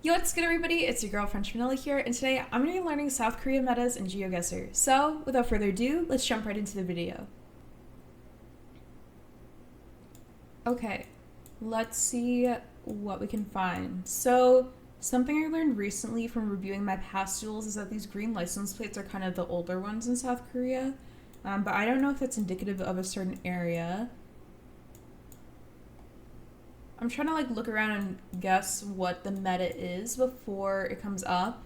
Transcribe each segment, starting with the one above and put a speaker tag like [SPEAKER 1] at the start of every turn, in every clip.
[SPEAKER 1] Yo, what's good everybody? It's your girl French Vanilla here, and today I'm going to be learning South Korea metas in Geoguessr. So, without further ado, let's jump right into the video. Okay, let's see what we can find. So, something I learned recently from reviewing my past duels is that these green license plates are kind of the older ones in South Korea, but I don't know if that's indicative of a certain area. I'm trying to look around and guess what the meta is before it comes up.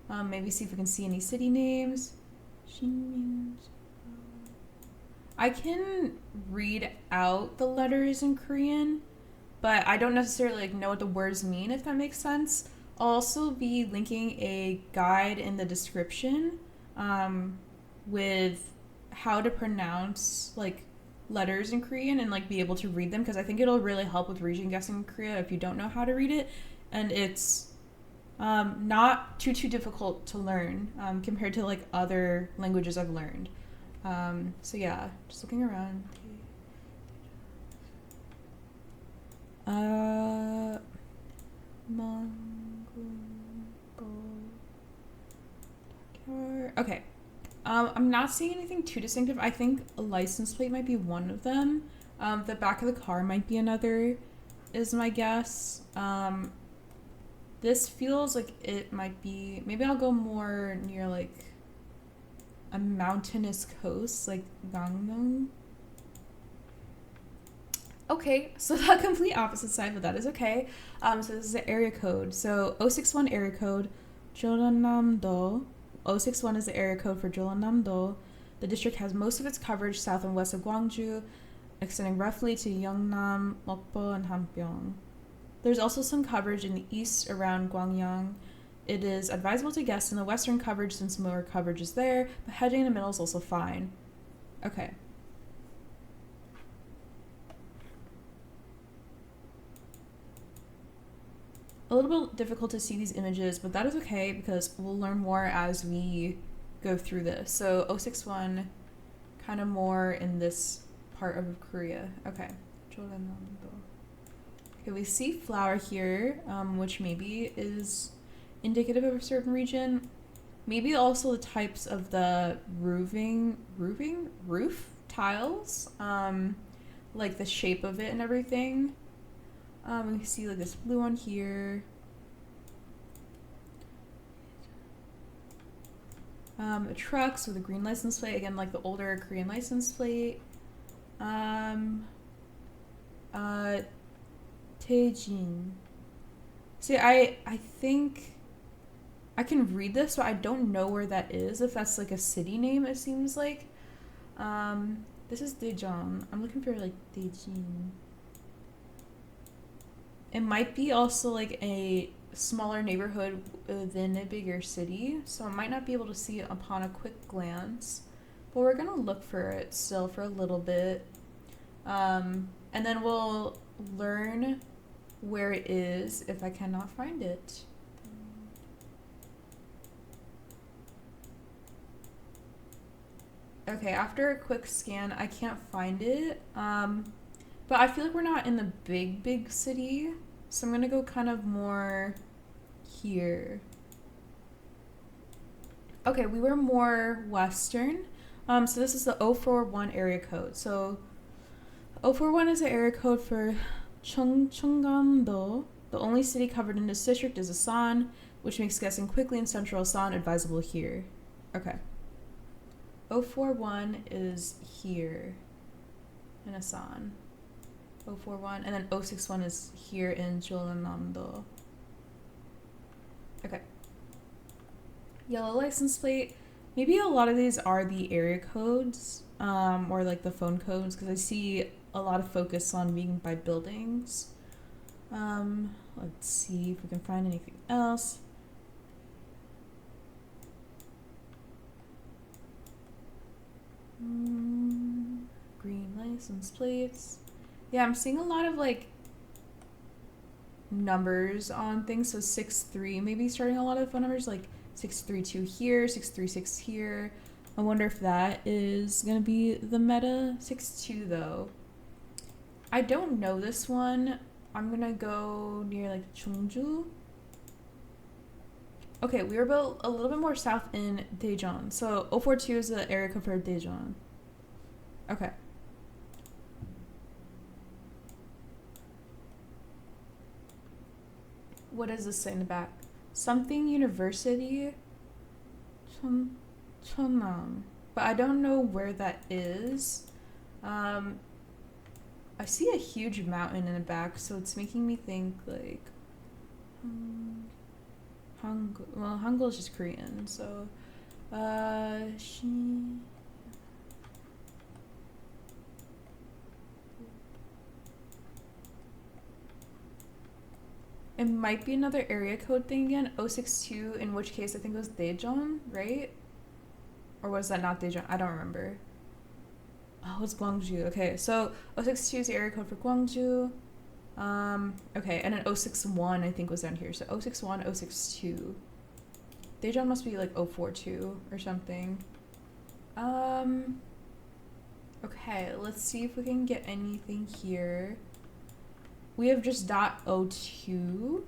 [SPEAKER 1] Maybe see if we can see any city names. I can read out the letters in Korean, but I don't necessarily know what the words mean, if that makes sense. I'll also be linking a guide in the description with how to pronounce letters in Korean and be able to read them, because I think it'll really help with region guessing in Korea if you don't know how to read it, and it's not too difficult to learn compared to other languages I've learned. So yeah, just looking around. Okay. I'm not seeing anything too distinctive. I think a license plate might be one of them. The back of the car might be another, is my guess. This feels like it might be... Maybe I'll go more near, a mountainous coast, like Gangneung. Okay, so the complete opposite side, but that is okay. So this is the area code. So 061 area code, Jeollanam-do. 061 is the area code for Jeollanam-do. The district has most of its coverage south and west of Gwangju, extending roughly to Yeongnam, Mokpo, and Hamgyong. There's also some coverage in the east around Gwangyang. It is advisable to guess in the western coverage since more coverage is there, but hedging in the middle is also fine. Okay. A little bit difficult to see these images, but that is okay because we'll learn more as we go through this. So 061, kind of more in this part of Korea. Okay. Okay, we see flower here, which maybe is indicative of a certain region. Maybe also the types of the roof tiles, like the shape of it and everything. We see this blue one here. The trucks with a green license plate, again like the older Korean license plate. Taejin. See, I think I can read this, but I don't know where that is. If that's a city name, it seems like. This is Daejeon. I'm looking for Daejin. It might be also a smaller neighborhood within a bigger city, so I might not be able to see it upon a quick glance. But we're gonna look for it still for a little bit. And then we'll learn where it is if I cannot find it. Okay, after a quick scan, I can't find it. But I feel like we're not in the big city, so I'm gonna go kind of more here. Okay, we were more western. So this is the 041 area code. So 041 is the area code for Cheonggamdo. The only city covered in this district is Asan, which makes guessing quickly in central Asan advisable here. Okay. 041 is here in Asan. 041, and then 061 is here in Jeollanam-do. Okay. Yellow license plate. Maybe a lot of these are the area codes, or the phone codes, because I see a lot of focus on being by buildings. Let's see if we can find anything else. Green license plates. Yeah, I'm seeing a lot of numbers on things. So 63, maybe starting a lot of phone numbers, 632 here, 636 here. I wonder if that is gonna be the meta. 62 though. I don't know this one. I'm gonna go near Cheongju. Okay, we were built a little bit more south in Daejeon. So 042 is the area code for Daejeon. Okay. What does this say in the back? Something University Cheonnam. But I don't know where that is. I see a huge mountain in the back, so it's making me think like Hangul. Well, Hangul is just Korean, so it might be another area code thing again, 062, in which case I think it was Daejeon, right? Or was that not Daejeon? I don't remember. Oh, it's Gwangju. Okay, so 062 is the area code for Gwangju. Okay, and then 061 I think was down here. So 061, 062. Daejeon must be like 042 or something. Okay, let's see if we can get anything here. We have just .02.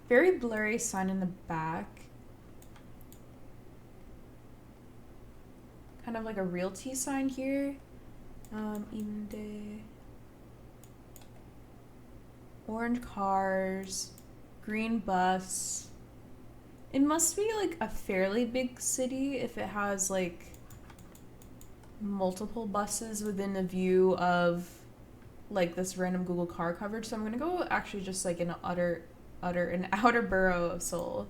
[SPEAKER 1] Very blurry sign in the back. Kind of like a realty sign here. Inde. Orange cars. Green bus. It must be like a fairly big city if it has like multiple buses within the view of like this random Google car coverage. So I'm gonna go actually just like in an outer borough of Seoul.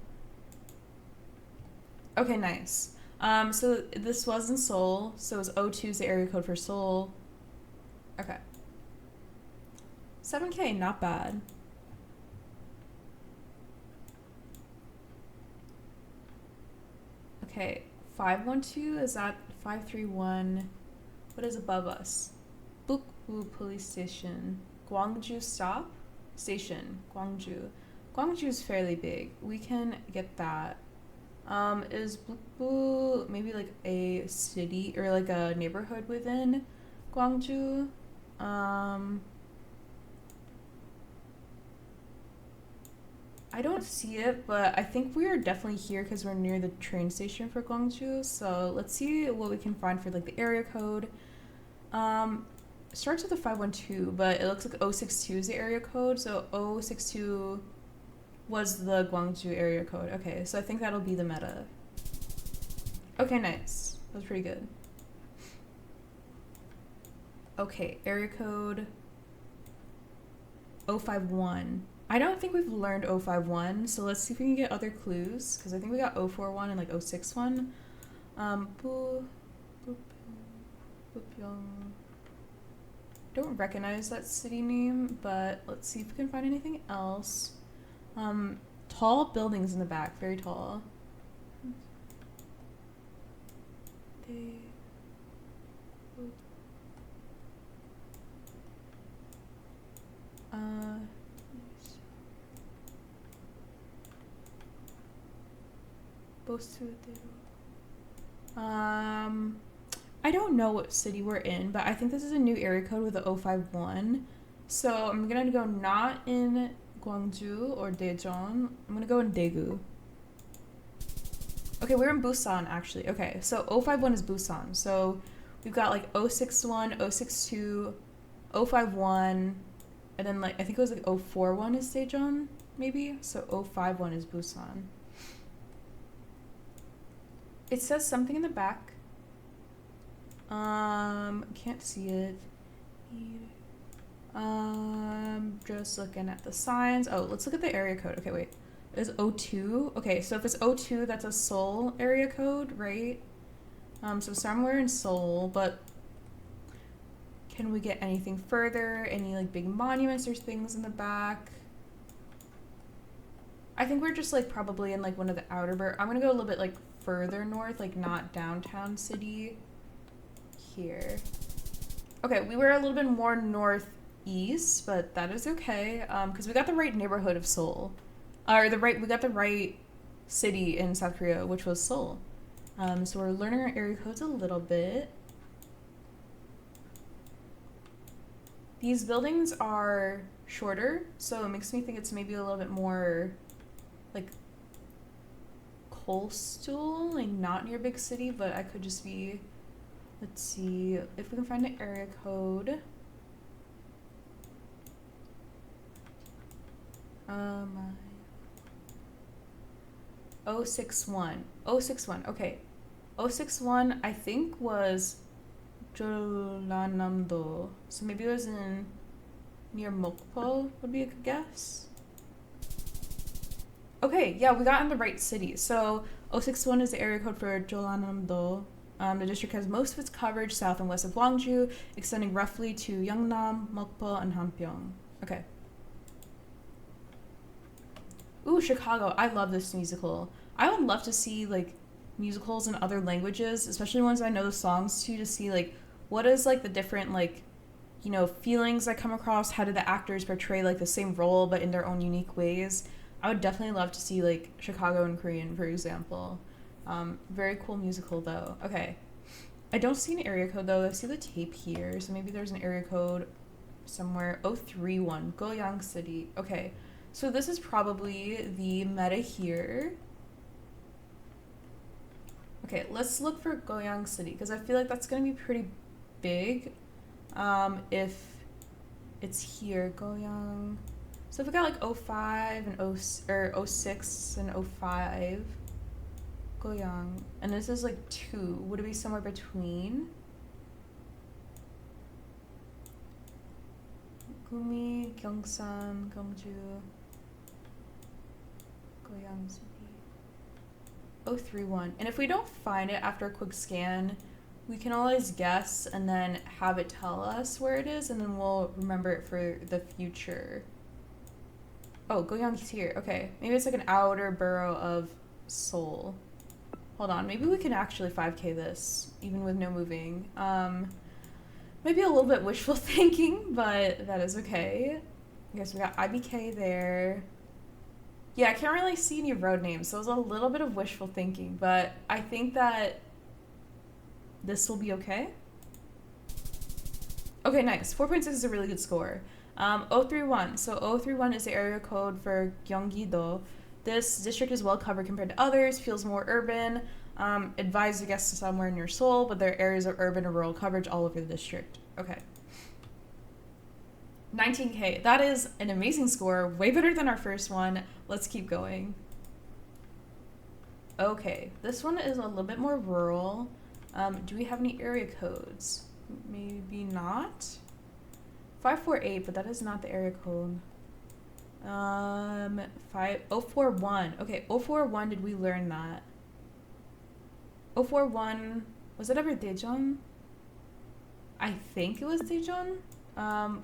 [SPEAKER 1] Okay, nice. So this was in Seoul, so it was 02 is the area code for Seoul. Okay. 7K, not bad. Okay, 512, is that 531? What is above us? Bukbu Police Station. Gwangju Stop? Station. Gwangju. Gwangju is fairly big. We can get that. Is Bukbu maybe like a city or like a neighborhood within Gwangju? I don't see it, but I think we are definitely here because we're near the train station for Gwangju. So let's see what we can find for like the area code. It starts with a 512, but it looks like 062 is the area code. So 062 was the Gwangju area code. Okay, so I think that'll be the meta. Okay, nice. That was pretty good. Okay, area code 051. I don't think we've learned 051, so let's see if we can get other clues, because I think we got 041 and like 061. Don't recognize that city name, but let's see if we can find anything else. Tall buildings in the back, very tall. I don't know what city we're in, but I think this is a new area code with the 051. So I'm gonna go not in Gwangju or Daejeon. I'm gonna go in Daegu. Okay, we're in Busan actually. Okay, so 051 is Busan. So we've got like 061, 062, 051, and then like I think it was like 041 is Daejeon, maybe? So 051 is Busan. It says something in the back. Can't see it. Just looking at the signs. Oh, let's look at the area code. Okay, wait. It's 02. Okay, so if it's 02, that's a Seoul area code, right? So somewhere in Seoul, but can we get anything further? Any like big monuments or things in the back? I think we're just like probably in like one of the outer I'm gonna go a little bit like further north, like not downtown city here. Okay, we were a little bit more northeast, but that is okay, because we got the right neighborhood of Seoul, or we got the right city in South Korea, which was Seoul. So we're learning our area codes a little bit. These buildings are shorter, so it makes me think it's maybe a little bit more like coastal, like not near big city, but I could just be, let's see if we can find an area code. 061. 061, okay. 061 I think was Jeollanam-do. So maybe it was in near Mokpo would be a good guess. Okay, yeah, we got in the right city. So 061 is the area code for Jeollanam-do. The district has most of its coverage south and west of Gwangju, extending roughly to Yeongnam, Mokpo, and Hamgyong. Okay. Ooh, Chicago. I love this musical. I would love to see, like, musicals in other languages, especially ones I know the songs to see, like, what is, like, the different, like, you know, feelings I come across. How do the actors portray, like, the same role but in their own unique ways? I would definitely love to see, like, Chicago in Korean, for example. Very cool musical, though. Okay. I don't see an area code, though. I see the tape here, so maybe there's an area code somewhere. 031, Goyang City. Okay. So this is probably the meta here. Okay, let's look for Goyang City, because I feel like that's going to be pretty big if it's here. Goyang. So if we got like 05 and 06 and 05. Goyang. And this is like 2. Would it be somewhere between? Gumi, Gyeongsan, Gyeongju. Goyang City. 031. And if we don't find it after a quick scan, we can always guess and then have it tell us where it is, and then we'll remember it for the future. Oh, Goyang's here. Okay. Maybe it's like an outer borough of Seoul. Hold on. Maybe we can actually 5K this, even with no moving. Maybe a little bit wishful thinking, but that is okay. Okay, so we got IBK there. Yeah, I can't really see any road names, so it was a little bit of wishful thinking, but I think that this will be okay. Okay, nice. 4.6 is a really good score. 031. So 031 is the area code for Gyeonggi-do. This district is well covered compared to others, feels more urban. Advise the guests to somewhere near Seoul, but there are areas of urban or rural coverage all over the district. Okay. 19K. That is an amazing score. Way better than our first one. Let's keep going. Okay. This one is a little bit more rural. Do we have any area codes? Maybe not. 548, but that is not the area code. 041. Okay, 041, did we learn that? 041, was it ever Daejeon? I think it was Daejeon.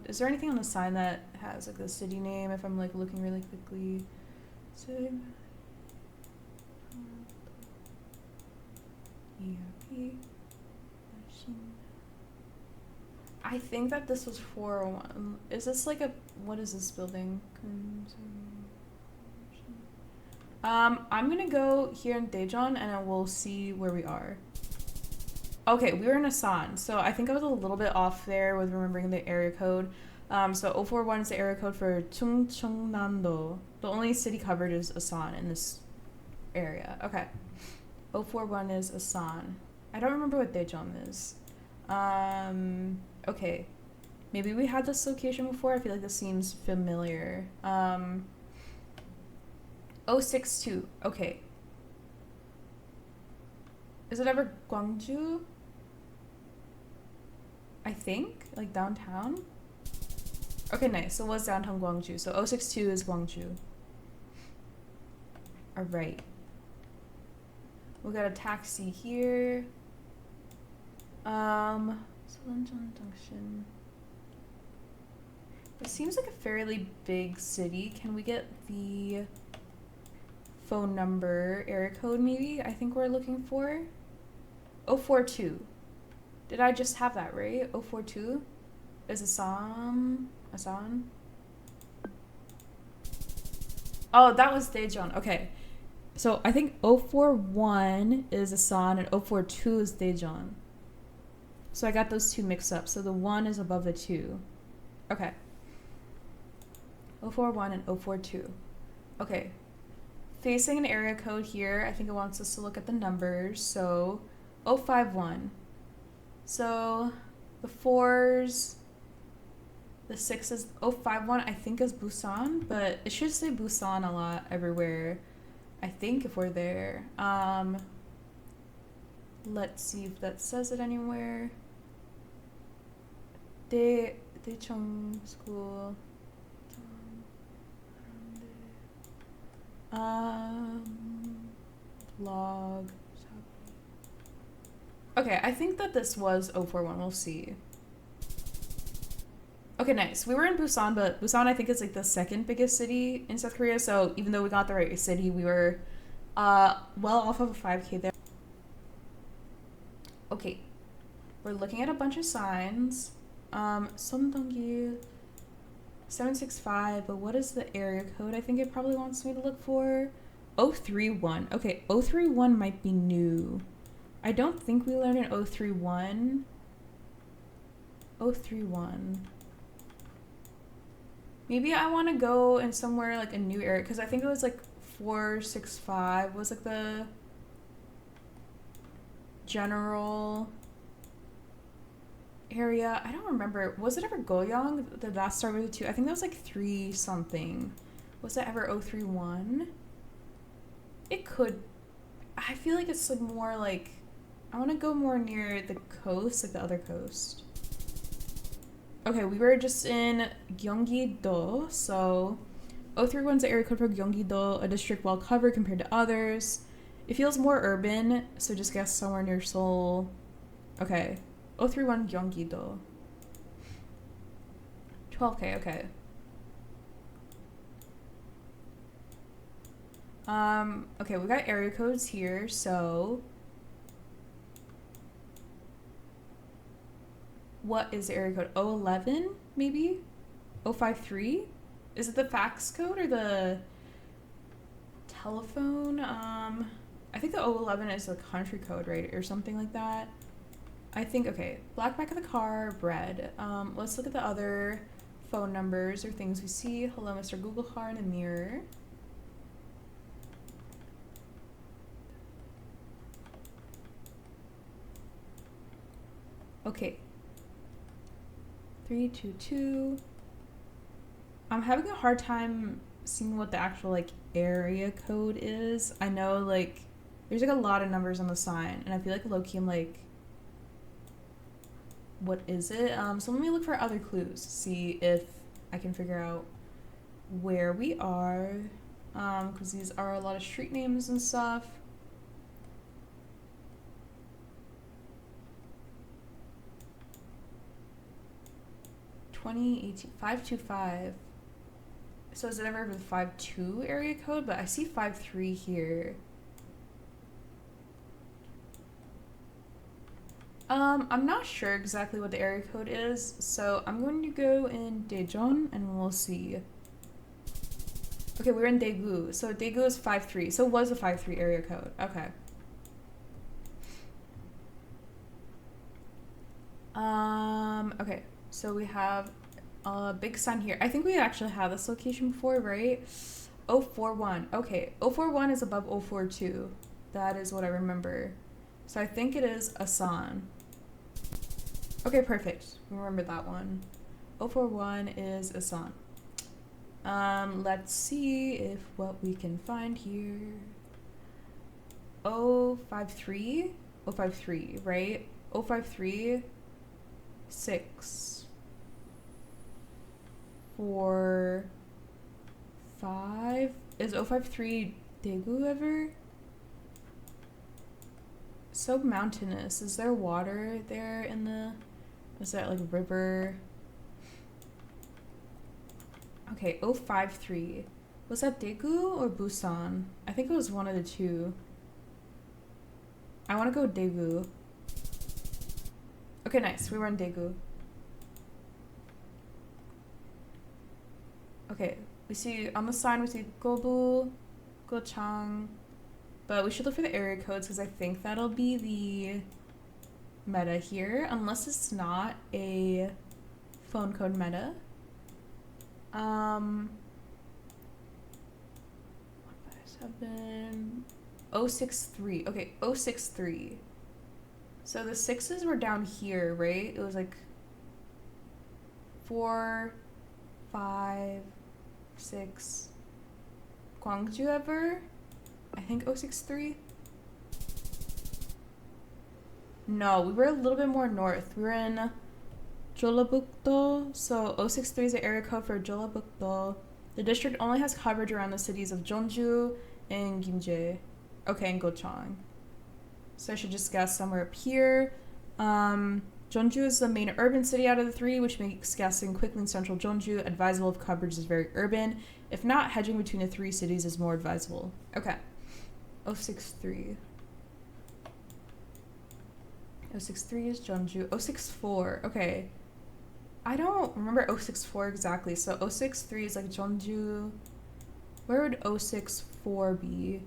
[SPEAKER 1] Is there anything on the sign that has like the city name if I'm like looking really quickly? I think that this was 401. Is this like a, what is this building? I'm gonna go here in Daejeon and then we'll see where we are. Okay, we were in Asan, so I think I was a little bit off there with remembering the area code. So 041 is the area code for Chungcheongnam-do. The only city covered is Asan in this area. Okay. 041 is Asan. I don't remember what Daejeon is. Okay. Maybe we had this location before. I feel like this seems familiar. 062. Okay. Is it ever Gwangju? I think? Like downtown? Okay, nice. So it was downtown Gwangju. So 062 is Gwangju. Alright. We got a taxi here. It seems like a fairly big city. Can we get the phone number, area code maybe? I think we're looking for 042. Did I just have that right? 042 is Asan. Oh, that was Daejeon. Okay. So I think 041 is Asan and 042 is Daejeon. So I got those two mixed up. So the 1 is above the 2. Okay. 041 and 042. Okay. Facing an area code here, I think it wants us to look at the numbers. So 051. So the 4s, the 6s, 051 I think is Busan, but it should say Busan a lot everywhere. I think if we're there. Let's see if that says it anywhere. Daecheong School. Blog. Okay, I think that this was 041. We'll see. Okay, nice. We were in Busan, but Busan I think is like the second biggest city in South Korea. So even though we got the right city, we were well off of a 5K there. Okay, we're looking at a bunch of signs. Somdonggi 765, but what is the area code? I think it probably wants me to look for 031. Okay, 031 might be new. I don't think we learned in 031. 031. Maybe I want to go in somewhere like a new area, because I think it was like 465 was like the general area. I don't remember. Was it ever Goyong? Did that start with a 2? I think that was like 3 something. Was that ever 031? It could. I feel like it's like more like, I want to go more near the coast, like the other coast. Okay, we were just in Gyeonggi-do, so 031 is the area code for Gyeonggi-do, a district well covered compared to others. It feels more urban, so just guess somewhere near Seoul. Okay, 031 Gyeonggi-do. 12K, okay. Okay, we got area codes here, so what is the area code? 011, maybe? 053? Is it the fax code or the telephone? I think the 011 is the country code, right? Or something like that. I think, okay, black back of the car, bread. Let's look at the other phone numbers or things we see. Hello, Mr. Google car in the mirror. Okay. 322. I'm having a hard time seeing what the actual like area code is. I know like there's like a lot of numbers on the sign, and I feel like low-key I'm like, what is it? So let me look for other clues to see if I can figure out where we are, because these are a lot of street names and stuff. (2018) 525. So is it ever the 52 area code? But I see 53 here. I'm not sure exactly what the area code is, so I'm going to go in Daejeon and we'll see. Okay, we're in Daegu, so Daegu is 53, so it was a 53 area code. Okay. Okay, so we have a big sign here. I think we actually had this location before, right? 041. Okay, 041 is above 042. That is what I remember. So I think it is Asan. Okay, perfect. Remember that one. 041 is Asan. Let's see if what we can find here. 053? 053, right? 053, 6, 4, 5. Is 053 Daegu ever? So mountainous. Is there water there in the... Is that like river? Okay, 053. Was that Daegu or Busan? I think it was one of the two. I want to go Daegu. Okay, nice. We were in Daegu. Okay, we see on the sign we see Gobu, Gochang, but we should look for the area codes because I think that'll be the meta here, unless it's not a phone code meta. Then 063. Okay, 063. So the 6s were down here, right? It was like 4, 5, 6. Gwangju ever? I think 063. No, we were a little bit more north. We were in Jeollabuk-do. So 063 is the area code for Jeollabuk-do. The district only has coverage around the cities of Jeonju and Gimje. Okay, and Gochang. So I should just guess somewhere up here. Jeonju is the main urban city out of the three, which makes guessing quickly in central Jeonju advisable if coverage is very urban. If not, hedging between the three cities is more advisable. Okay. 063. 063 is Jeonju. 064. Okay. I don't remember 064 exactly. So 063 is like Jeonju. Where would 064 be?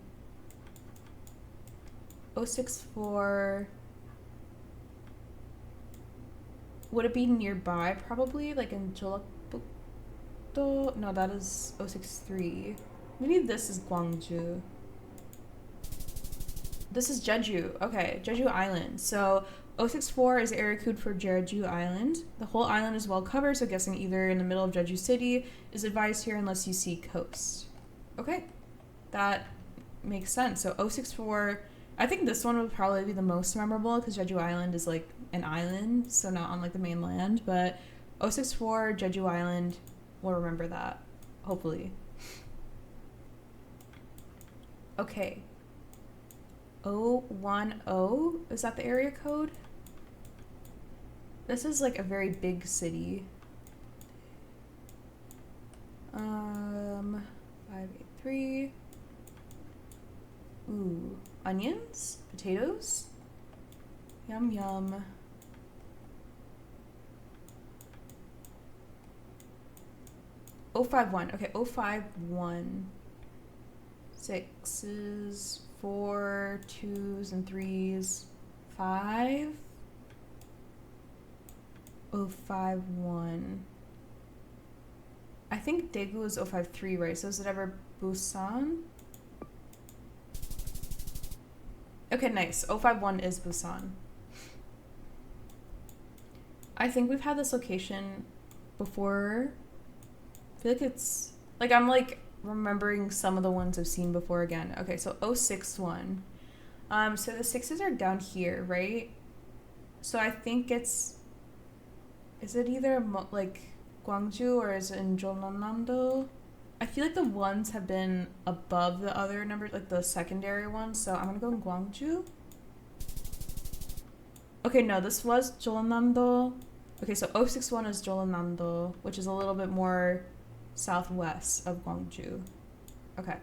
[SPEAKER 1] 064. Would it be nearby? Probably like in Jeollabuk-do. No, that is 063. Maybe this is Gwangju. This is Jeju. Okay, Jeju Island. So 064 is the area code for Jeju Island. The whole island is well covered, so guessing either in the middle of Jeju City is advised here unless you see coast. Okay, that makes sense. So 064, I think this one would probably be the most memorable because Jeju Island is like an island, so not on like the mainland, but 064 Jeju Island, we'll remember that, hopefully. Okay. 010, is that the area code? This is like a very big city. 583. Ooh, onions? Potatoes? Yum yum. Oh, 51. Okay, 051. 6s, 4, 2s, and 3s. 5. 051. I think Daegu is 053, right? So is it ever Busan? Okay, nice. 051 is Busan. I think we've had this location before. I feel like it's like I'm like remembering some of the ones I've seen before again. Okay, so 061. So the 6s are down here, right? So I think is it either like Gwangju or is it in Jeonnam-do? I feel like the ones have been above the other numbers, like the secondary ones, so I'm gonna go in Gwangju. Okay, no, this was Jeonnam-do. Okay, so 061 is Jeonnam-do, which is a little bit more southwest of Gwangju. Okay.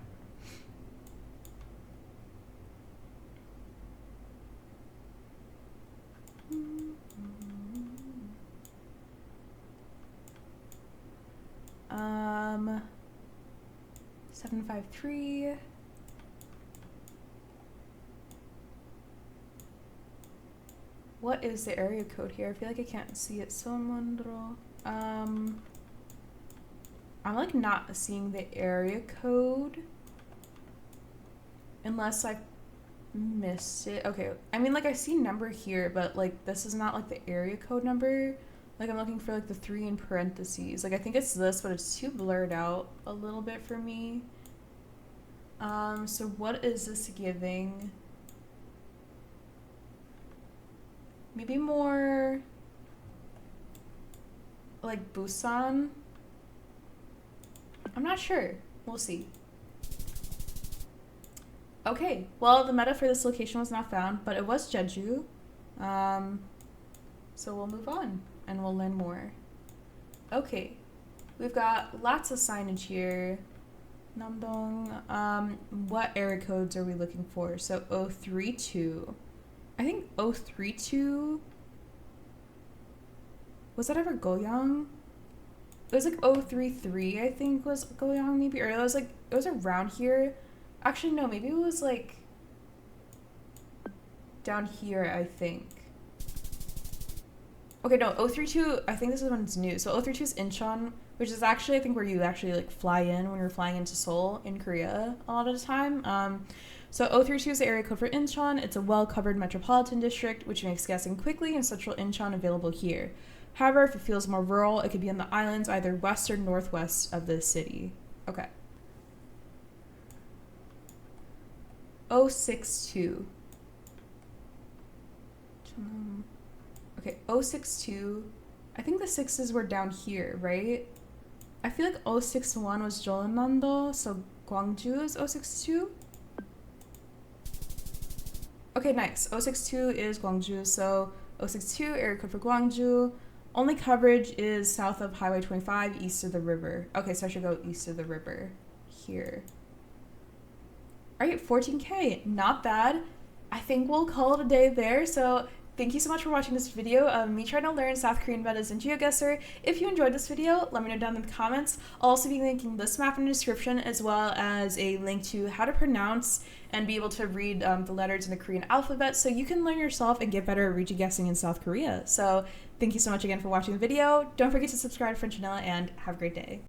[SPEAKER 1] Um, 753. What is the area code here? I feel like I can't see it. I'm like not seeing the area code unless I missed it. Okay, I mean like I see number here, but like this is not like the area code number. Like I'm looking for like the 3 in parentheses. Like I think it's this, but it's too blurred out a little bit for me. So what is this giving? Maybe more like Busan? I'm not sure. We'll see. Okay, well the meta for this location was not found, but it was Jeju. So we'll move on and we'll learn more. Okay, we've got lots of signage here. Namdong. What area codes are we looking for? So 032. I think 032. Was that ever Goyang? It was like 033, I think was Goyang maybe, or it was around here. Actually no, maybe it was like down here, I think. Okay, no, 032, I think this is when it's new. So 032 is Incheon, which is actually, I think, where you actually like fly in when you're flying into Seoul in Korea a lot of the time. So 032 is the area code for Incheon. It's a well-covered metropolitan district, which makes guessing quickly in central Incheon available here. However, if it feels more rural, it could be in the islands, either west or northwest of the city. Okay. 062. Okay, 062. I think the sixes were down here, right? I feel like 061 was Jeolnam-do, so Gwangju is 062. Okay, nice. 062 is Gwangju, so 062, area code for Gwangju. Only coverage is south of Highway 25, east of the river. Okay, so I should go east of the river here. All right, 14K, not bad. I think we'll call it a day there. So thank you so much for watching this video of me trying to learn South Korean metas in Geoguessr. If you enjoyed this video, let me know down in the comments. I'll also be linking this map in the description, as well as a link to how to pronounce and be able to read the letters in the Korean alphabet, so you can learn yourself and get better at region guessing in South Korea. So thank you so much again for watching the video. Don't forget to subscribe to French Vanilla, and have a great day.